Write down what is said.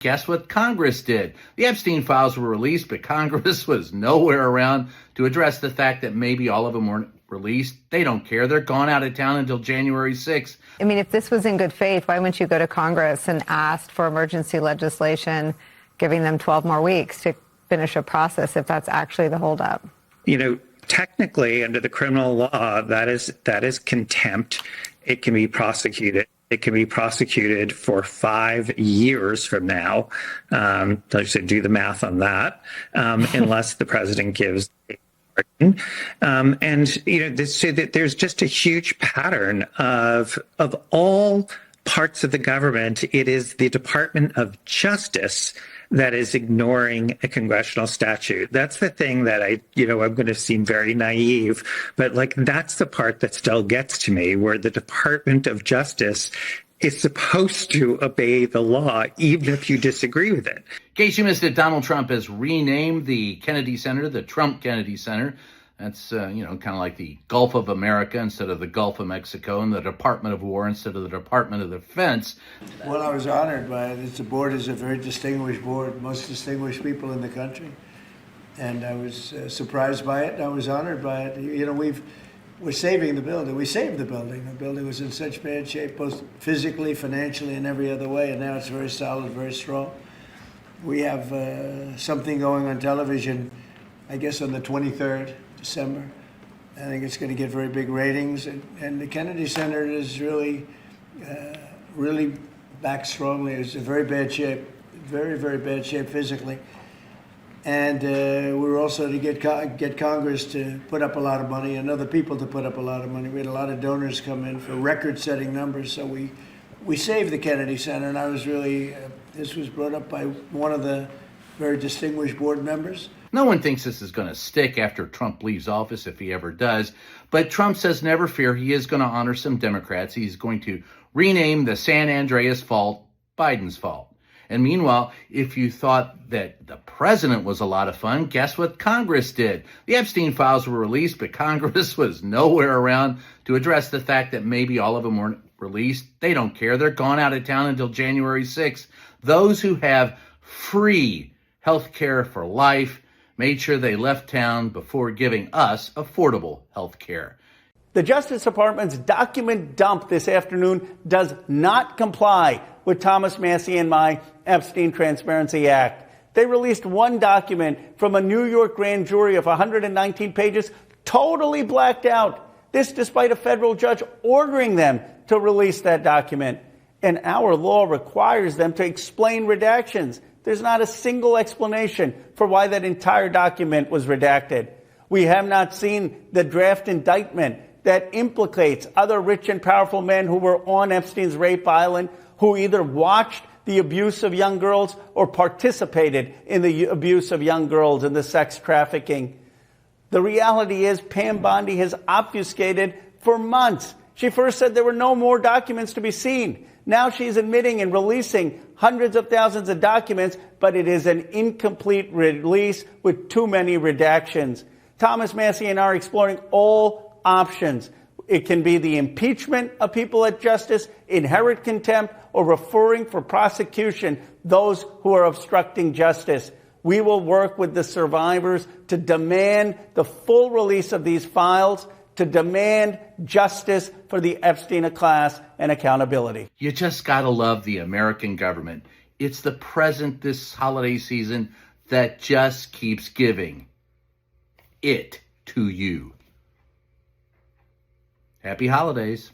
Guess what Congress did? The Epstein files were released, but Congress was nowhere around to address the fact that maybe all of them weren't released. They don't care. They're gone out of town until January 6th. I mean, if this was in good faith, why wouldn't you go to Congress and ask for emergency legislation, giving them 12 more weeks to finish a process if that's actually the holdup? You know, technically, under the criminal law, that is contempt. It can be prosecuted. It can be prosecuted for 5 years from now. I should do the math on that, unless the president gives a pardon. And you know, so that there's just a huge pattern of all parts of the government. It is the Department of Justice that is ignoring a congressional statute. That's the thing that I'm going to seem very naive, but like that's the part that still gets to me, where the Department of Justice is supposed to obey the law, even if you disagree with it. In case you missed it, Donald Trump has renamed the Kennedy Center the Trump Kennedy Center. That's, kind of like the Gulf of America instead of the Gulf of Mexico, and the Department of War instead of the Department of Defense. Well, I was honored by it. The board is a very distinguished board, most distinguished people in the country. And I was surprised by it. I was honored by it. You know, we're saving the building. We saved the building. The building was in such bad shape, both physically, financially, and every other way. And now it's very solid, very strong. We have something going on television, I guess on the 23rd. December. I think it's going to get very big ratings, and the Kennedy Center is really back strongly. It's in very bad shape, very, very bad shape physically. And we were also to get Congress to put up a lot of money and other people to put up a lot of money. We had a lot of donors come in for record-setting numbers, so we saved the Kennedy Center, and I was really, this was brought up by one of the very distinguished board members. No one thinks this is going to stick after Trump leaves office, if he ever does. But Trump says never fear, he is going to honor some Democrats. He's going to rename the San Andreas fault Biden's fault. And meanwhile, if you thought that the president was a lot of fun, guess what Congress did? The Epstein files were released, but Congress was nowhere around to address the fact that maybe all of them weren't released. They don't care. They're gone out of town until January 6th. Those who have free health care for life made sure they left town before giving us affordable health care. The Justice Department's document dump this afternoon does not comply with Thomas Massie and my Epstein Transparency Act. They released one document from a New York grand jury of 119 pages, totally blacked out. This despite a federal judge ordering them to release that document. And our law requires them to explain redactions. There's not a single explanation for why that entire document was redacted. We have not seen the draft indictment that implicates other rich and powerful men who were on Epstein's rape island, who either watched the abuse of young girls or participated in the abuse of young girls and the sex trafficking. The reality is Pam Bondi has obfuscated for months. She first said there were no more documents to be seen. Now she's admitting and releasing hundreds of thousands of documents, but it is an incomplete release with too many redactions. Thomas Massie and I are exploring all options. It can be the impeachment of people at justice, inherent contempt, or referring for prosecution those who are obstructing justice. We will work with the survivors to demand the full release of these files, to demand justice for the Epstein class and accountability. You just got to love the American government. It's the present this holiday season that just keeps giving it to you. Happy holidays.